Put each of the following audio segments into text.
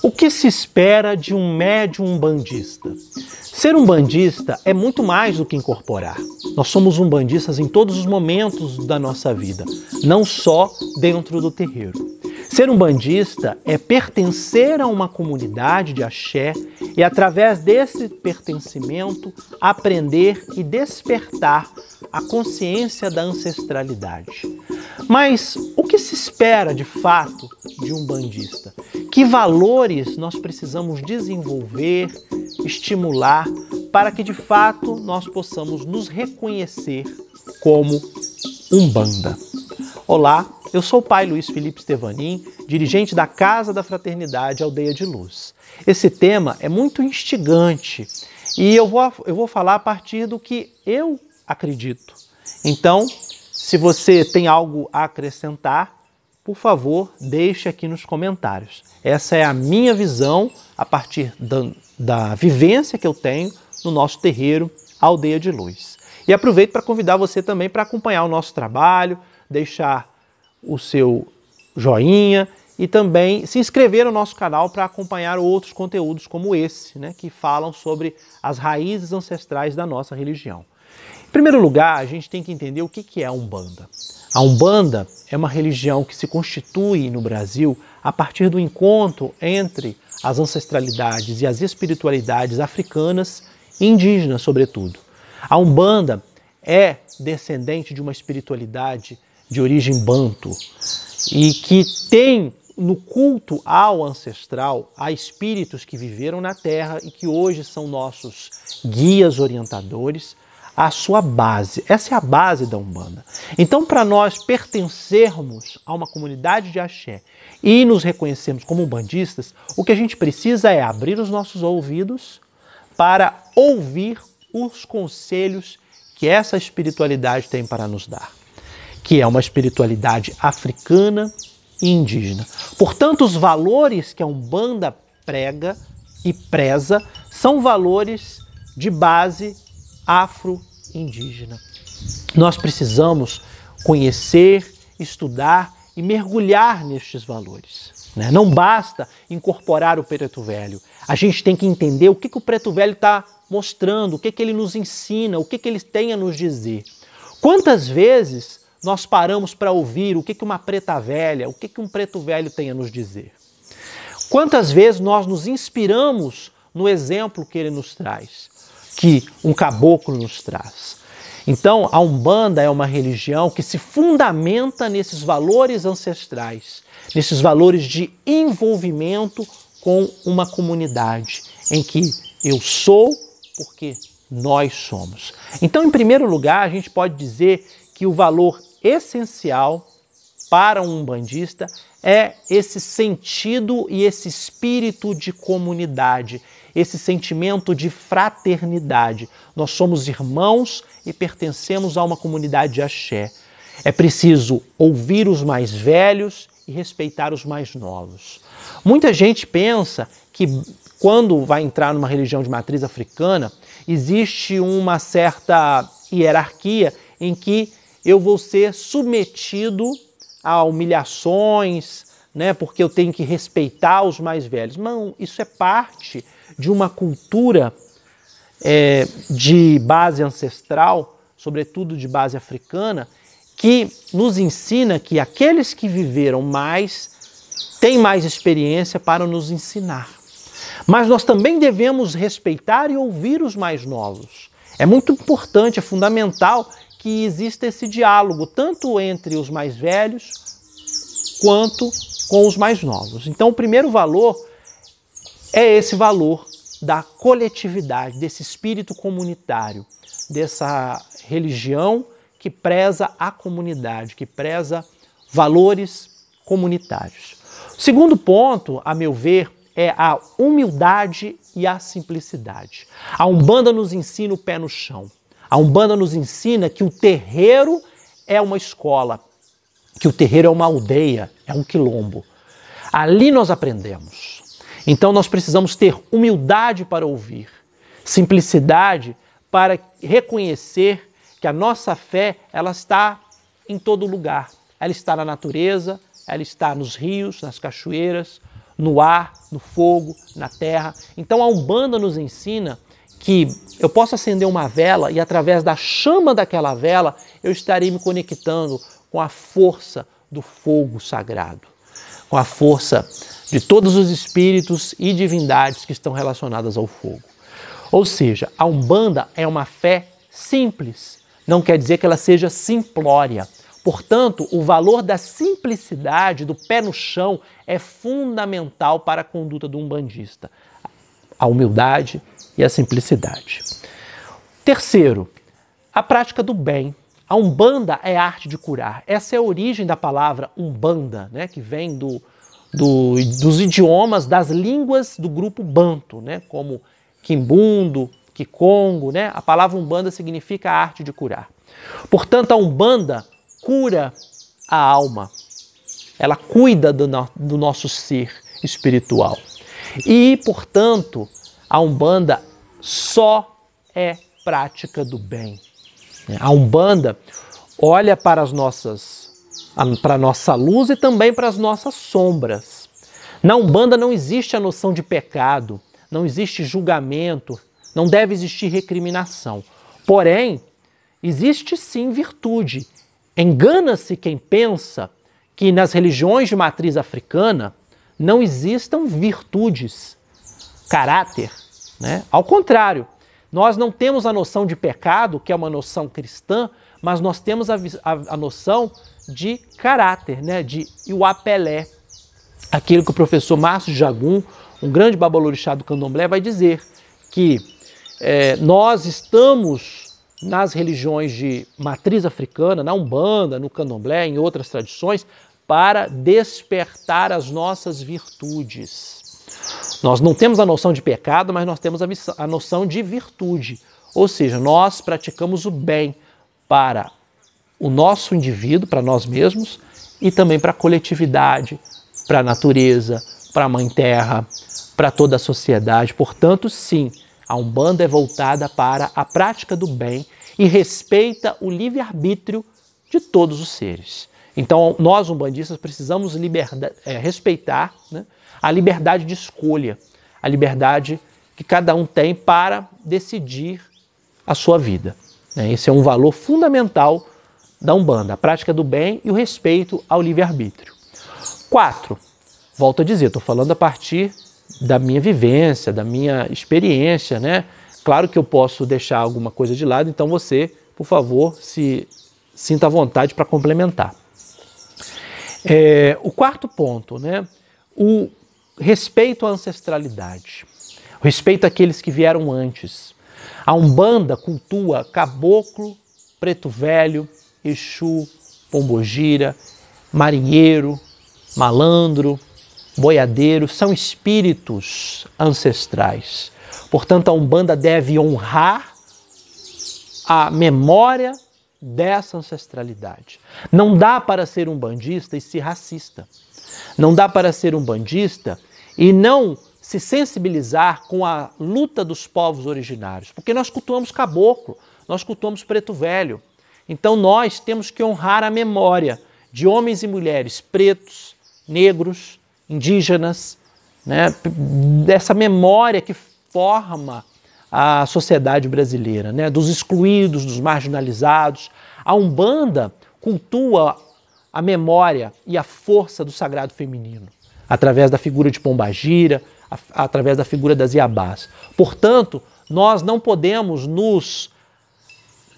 O que se espera de um médium umbandista? Ser umbandista é muito mais do que incorporar. Nós somos umbandistas em todos os momentos da nossa vida, não só dentro do terreiro. Ser umbandista é pertencer a uma comunidade de axé e, através desse pertencimento, aprender e despertar a consciência da ancestralidade. Mas o que se espera de fato de um umbandista? Que valores nós precisamos desenvolver, estimular, para que de fato nós possamos nos reconhecer como Umbanda? Olá, eu sou o Pai Luiz Felipe Stevanin, dirigente da Casa da Fraternidade Aldeia de Luz. Esse tema é muito instigante e eu vou falar a partir do que eu acredito. Então, se você tem algo a acrescentar, por favor, deixe aqui nos comentários. Essa é a minha visão a partir da vivência que eu tenho no nosso terreiro Aldeia de Luz. E aproveito para convidar você também para acompanhar o nosso trabalho, deixar o seu joinha e também se inscrever no nosso canal para acompanhar outros conteúdos como esse, né, que falam sobre as raízes ancestrais da nossa religião. Em primeiro lugar, a gente tem que entender o que é a Umbanda. A Umbanda é uma religião que se constitui no Brasil a partir do encontro entre as ancestralidades e as espiritualidades africanas e indígenas, sobretudo. A Umbanda é descendente de uma espiritualidade de origem banto e que tem no culto ao ancestral, a espíritos que viveram na Terra e que hoje são nossos guias orientadores, a sua base. Essa é a base da Umbanda. Então, para nós pertencermos a uma comunidade de axé e nos reconhecermos como umbandistas, o que a gente precisa é abrir os nossos ouvidos para ouvir os conselhos que essa espiritualidade tem para nos dar, que é uma espiritualidade africana e indígena. Portanto, os valores que a Umbanda prega e preza são valores de base afro-indígena. Nós precisamos conhecer, estudar e mergulhar nestes valores. Não basta incorporar o preto velho. A gente tem que entender o que o preto velho está mostrando, o que ele nos ensina, o que ele tem a nos dizer. Quantas vezes nós paramos para ouvir o que uma preta velha, o que um preto velho tem a nos dizer? Quantas vezes nós nos inspiramos no exemplo que ele nos traz, que um caboclo nos traz? Então, a Umbanda é uma religião que se fundamenta nesses valores ancestrais, nesses valores de envolvimento com uma comunidade, em que eu sou porque nós somos. Então, em primeiro lugar, a gente pode dizer que o valor essencial para um umbandista é esse sentido e esse espírito de comunidade, esse sentimento de fraternidade. Nós somos irmãos e pertencemos a uma comunidade de axé. É preciso ouvir os mais velhos e respeitar os mais novos. Muita gente pensa que quando vai entrar numa religião de matriz africana, existe uma certa hierarquia em que eu vou ser submetido a humilhações, porque eu tenho que respeitar os mais velhos. Não, isso é parte de uma cultura de base ancestral, sobretudo de base africana, que nos ensina que aqueles que viveram mais têm mais experiência para nos ensinar. Mas nós também devemos respeitar e ouvir os mais novos. É muito importante, é fundamental que exista esse diálogo, tanto entre os mais velhos quanto com os mais novos. Então, o primeiro valor é esse valor da coletividade, desse espírito comunitário, dessa religião que preza a comunidade, que preza valores comunitários. O segundo ponto, a meu ver, é a humildade e a simplicidade. A Umbanda nos ensina o pé no chão. A Umbanda nos ensina que o terreiro é uma escola, que o terreiro é uma aldeia, é um quilombo. Ali nós aprendemos. Então nós precisamos ter humildade para ouvir, simplicidade para reconhecer que a nossa fé ela está em todo lugar. Ela está na natureza, ela está nos rios, nas cachoeiras, no ar, no fogo, na terra. Então a Umbanda nos ensina que eu posso acender uma vela e através da chama daquela vela eu estarei me conectando com a força do fogo sagrado, com a força de todos os espíritos e divindades que estão relacionadas ao fogo. Ou seja, a Umbanda é uma fé simples, não quer dizer que ela seja simplória. Portanto, o valor da simplicidade, do pé no chão, é fundamental para a conduta do umbandista. A humildade e a simplicidade. Terceiro, a prática do bem. A Umbanda é a arte de curar. Essa é a origem da palavra Umbanda, né, que vem dos idiomas, das línguas do grupo Banto, né, como Quimbundo, Kikongo, né? A palavra Umbanda significa a arte de curar. Portanto, a Umbanda cura a alma. Ela cuida do nosso ser espiritual. E, portanto, a Umbanda só é prática do bem. A Umbanda olha para a nossa luz e também para as nossas sombras. Na Umbanda não existe a noção de pecado, não existe julgamento, não deve existir recriminação. Porém, existe sim virtude. Engana-se quem pensa que nas religiões de matriz africana não existam virtudes, caráter, né? Ao contrário, nós não temos a noção de pecado, que é uma noção cristã, mas nós temos a noção de caráter, né? De Iwapelé, aquilo que o professor Márcio Jagum, um grande babalorixá do candomblé, vai dizer que nós estamos nas religiões de matriz africana, na Umbanda, no candomblé, em outras tradições, para despertar as nossas virtudes. Nós não temos a noção de pecado, mas nós temos a noção de virtude. Ou seja, nós praticamos o bem para o nosso indivíduo, para nós mesmos, e também para a coletividade, para a natureza, para a Mãe Terra, para toda a sociedade. Portanto, sim, a Umbanda é voltada para a prática do bem e respeita o livre-arbítrio de todos os seres. Então, nós, umbandistas, precisamos respeitar, né, a liberdade de escolha, a liberdade que cada um tem para decidir a sua vida. Esse é um valor fundamental da Umbanda, a prática do bem e o respeito ao livre-arbítrio. 4, volto a dizer, estou falando a partir da minha vivência, da minha experiência, né? Claro que eu posso deixar alguma coisa de lado, então você, por favor, se sinta à vontade para complementar. O quarto ponto, né? O respeito à ancestralidade, o respeito àqueles que vieram antes. A Umbanda cultua caboclo, preto velho, Exu, pombogira, marinheiro, malandro, boiadeiro, são espíritos ancestrais. Portanto, a Umbanda deve honrar a memória dessa ancestralidade. Não dá para ser umbandista e ser racista. Não dá para ser umbandista e não se sensibilizar com a luta dos povos originários, porque nós cultuamos caboclo, nós cultuamos preto velho. Então nós temos que honrar a memória de homens e mulheres pretos, negros, indígenas, né? Dessa memória que forma a sociedade brasileira, né? Dos excluídos, dos marginalizados. A Umbanda cultua a memória e a força do sagrado feminino, através da figura de Pombagira, através da figura das Iabás. Portanto, nós não podemos nos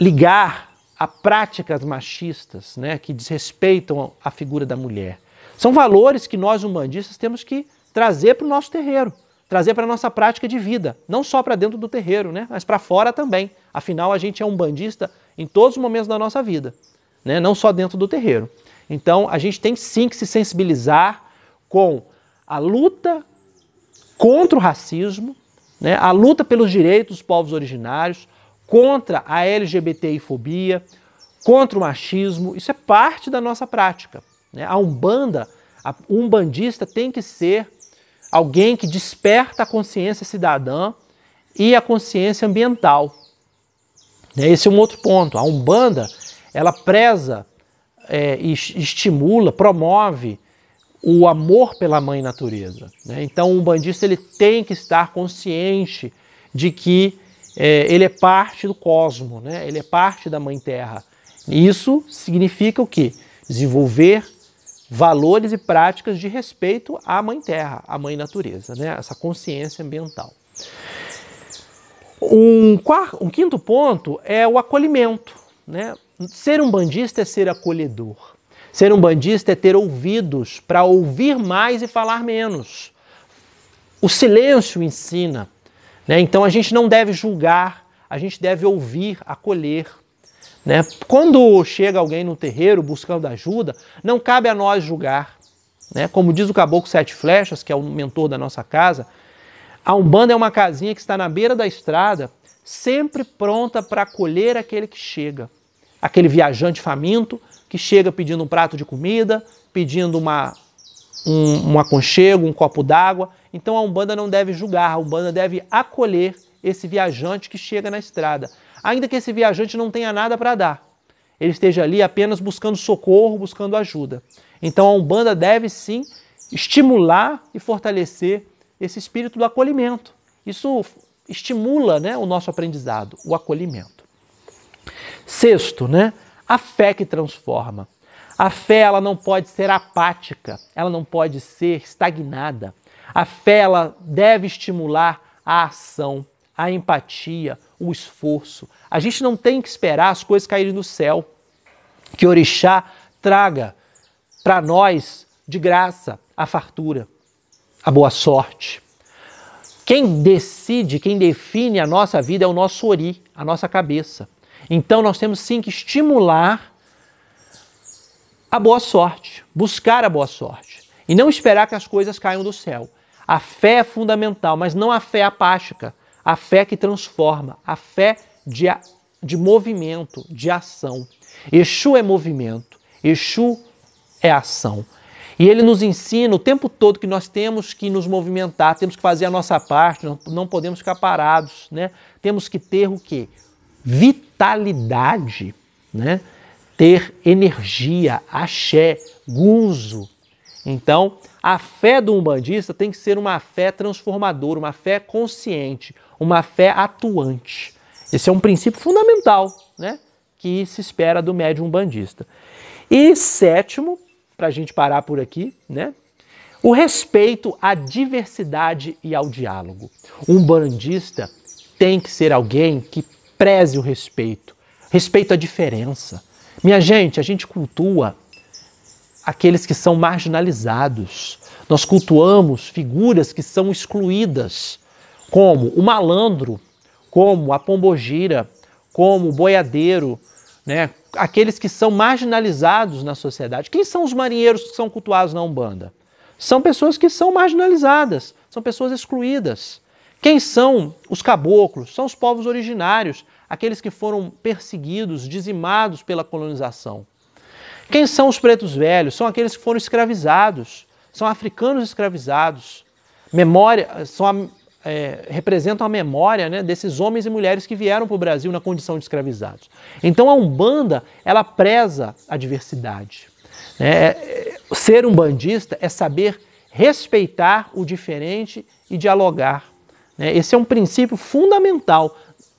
ligar a práticas machistas, né, que desrespeitam a figura da mulher. São valores que nós, umbandistas, temos que trazer para o nosso terreiro, trazer para a nossa prática de vida, não só para dentro do terreiro, né, mas para fora também. Afinal, a gente é umbandista em todos os momentos da nossa vida, né, não só dentro do terreiro. Então, a gente tem sim que se sensibilizar com a luta contra o racismo, né, a luta pelos direitos dos povos originários, contra a LGBTI-fobia, contra o machismo. Isso é parte da nossa prática, né? A Umbanda, o umbandista tem que ser alguém que desperta a consciência cidadã e a consciência ambiental. Esse é um outro ponto. A Umbanda, ela preza e estimula, promove o amor pela mãe natureza, né? Então, o umbandista ele tem que estar consciente de que ele é parte do cosmo, né? Ele é parte da Mãe Terra. E isso significa o quê? Desenvolver valores e práticas de respeito à Mãe Terra, à Mãe Natureza, né? Essa consciência ambiental. Um quinto ponto é o acolhimento, né? Ser umbandista é ser acolhedor. Ser umbandista é ter ouvidos para ouvir mais e falar menos. O silêncio ensina, né? Então a gente não deve julgar, a gente deve ouvir, acolher, né? Quando chega alguém no terreiro buscando ajuda, não cabe a nós julgar, né? Como diz o Caboclo Sete Flechas, que é o mentor da nossa casa, a Umbanda é uma casinha que está na beira da estrada, sempre pronta para acolher aquele que chega. Aquele viajante faminto que chega pedindo um prato de comida, pedindo um aconchego, um copo d'água. Então a Umbanda não deve julgar, a Umbanda deve acolher esse viajante que chega na estrada. Ainda que esse viajante não tenha nada para dar. Ele esteja ali apenas buscando socorro, buscando ajuda. Então a Umbanda deve sim estimular e fortalecer esse espírito do acolhimento. Isso estimula, né, o nosso aprendizado, o acolhimento. Sexto, né, a fé que transforma. A fé ela não pode ser apática, ela não pode ser estagnada. A fé ela deve estimular a ação, a empatia, o esforço. A gente não tem que esperar as coisas caírem do céu. Que Orixá traga para nós, de graça, a fartura, a boa sorte. Quem decide, quem define a nossa vida é o nosso Ori, a nossa cabeça. Então nós temos sim que estimular a boa sorte, buscar a boa sorte e não esperar que as coisas caiam do céu. A fé é fundamental, mas não a fé apática, a fé que transforma, a fé de movimento, de ação. Exu é movimento, Exu é ação. E ele nos ensina o tempo todo que nós temos que nos movimentar, temos que fazer a nossa parte, não podemos ficar parados, né? Temos que ter o quê? Vitalidade, né? Ter energia, axé, gunzo. Então, a fé do umbandista tem que ser uma fé transformadora, uma fé consciente, uma fé atuante. Esse é um princípio fundamental, né? Que se espera do médium umbandista. E sétimo, para a gente parar por aqui, né? O respeito à diversidade e ao diálogo. Um umbandista tem que ser alguém que preze o respeito, respeito à diferença. Minha gente, a gente cultua aqueles que são marginalizados. Nós cultuamos figuras que são excluídas, como o malandro, como a pombogira, como o boiadeiro, né? Aqueles que são marginalizados na sociedade. Quem são os marinheiros que são cultuados na Umbanda? São pessoas que são marginalizadas, são pessoas excluídas. Quem são os caboclos? São os povos originários, aqueles que foram perseguidos, dizimados pela colonização. Quem são os pretos velhos? São aqueles que foram escravizados, são africanos escravizados. Representam a memória, né, desses homens e mulheres que vieram para o Brasil na condição de escravizados. Então a Umbanda, ela preza a diversidade. Né? Ser umbandista é saber respeitar o diferente e dialogar. Né? Esse é um princípio fundamental.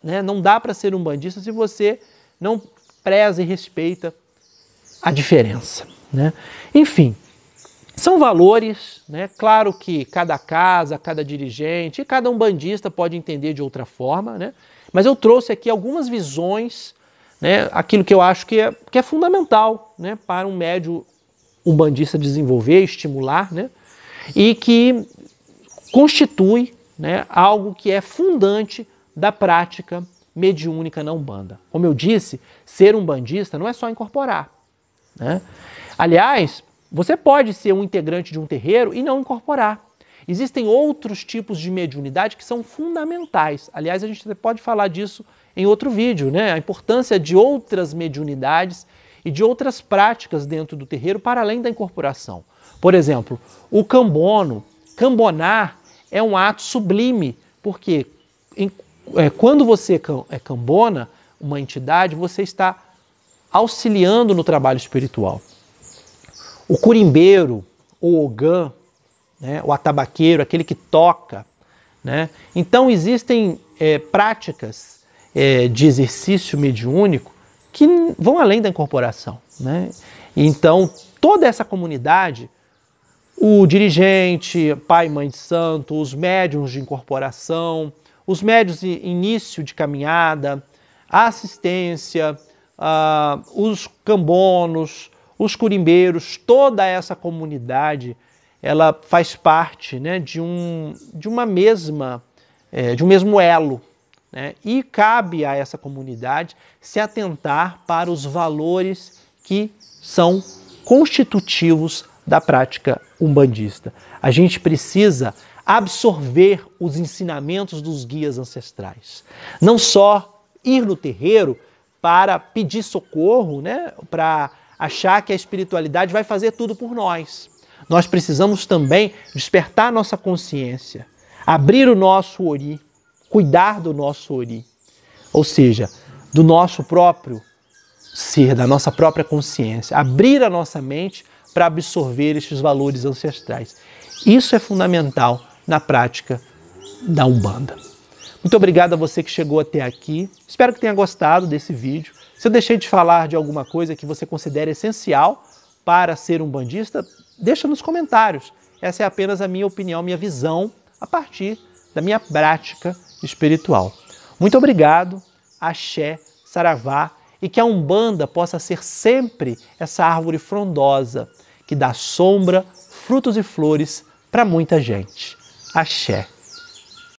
Né? Não dá para ser umbandista se você não preza e respeita a diferença. Né? Enfim, são valores, né? Claro que cada casa, cada dirigente e cada umbandista pode entender de outra forma, né? Mas eu trouxe aqui algumas visões, né? Aquilo que eu acho que é fundamental, né? Para um médium umbandista desenvolver, estimular, né? E que constitui, né, algo que é fundante da prática mediúnica na Umbanda. Como eu disse, ser umbandista não é só incorporar. Né? Aliás, você pode ser um integrante de um terreiro e não incorporar. Existem outros tipos de mediunidade que são fundamentais. Aliás, a gente pode falar disso em outro vídeo, né? A importância de outras mediunidades e de outras práticas dentro do terreiro para além da incorporação. Por exemplo, o cambono. Cambonar é um ato sublime, porque quando você cambona uma entidade, você está auxiliando no trabalho espiritual. O curimbeiro, o ogã, né, o atabaqueiro, aquele que toca, né? Então existem práticas de exercício mediúnico que vão além da incorporação, né? Então toda essa comunidade, o dirigente, pai e mãe de santo, os médiuns de incorporação, os médiuns de início de caminhada, a assistência, os cambonos, os curimbeiros, toda essa comunidade, ela faz parte, né, de um mesmo elo, né? E cabe a essa comunidade se atentar para os valores que são constitutivos da prática umbandista. A gente precisa absorver os ensinamentos dos guias ancestrais. Não só ir no terreiro para pedir socorro, né, para achar que a espiritualidade vai fazer tudo por nós. Nós precisamos também despertar nossa consciência, abrir o nosso ori, cuidar do nosso ori, ou seja, do nosso próprio ser, da nossa própria consciência, abrir a nossa mente para absorver estes valores ancestrais. Isso é fundamental na prática da Umbanda. Muito obrigado a você que chegou até aqui. Espero que tenha gostado desse vídeo. Se eu deixei de falar de alguma coisa que você considera essencial para ser umbandista, deixa nos comentários. Essa é apenas a minha opinião, minha visão a partir da minha prática espiritual. Muito obrigado, axé, saravá, e que a Umbanda possa ser sempre essa árvore frondosa que dá sombra, frutos e flores para muita gente. Axé.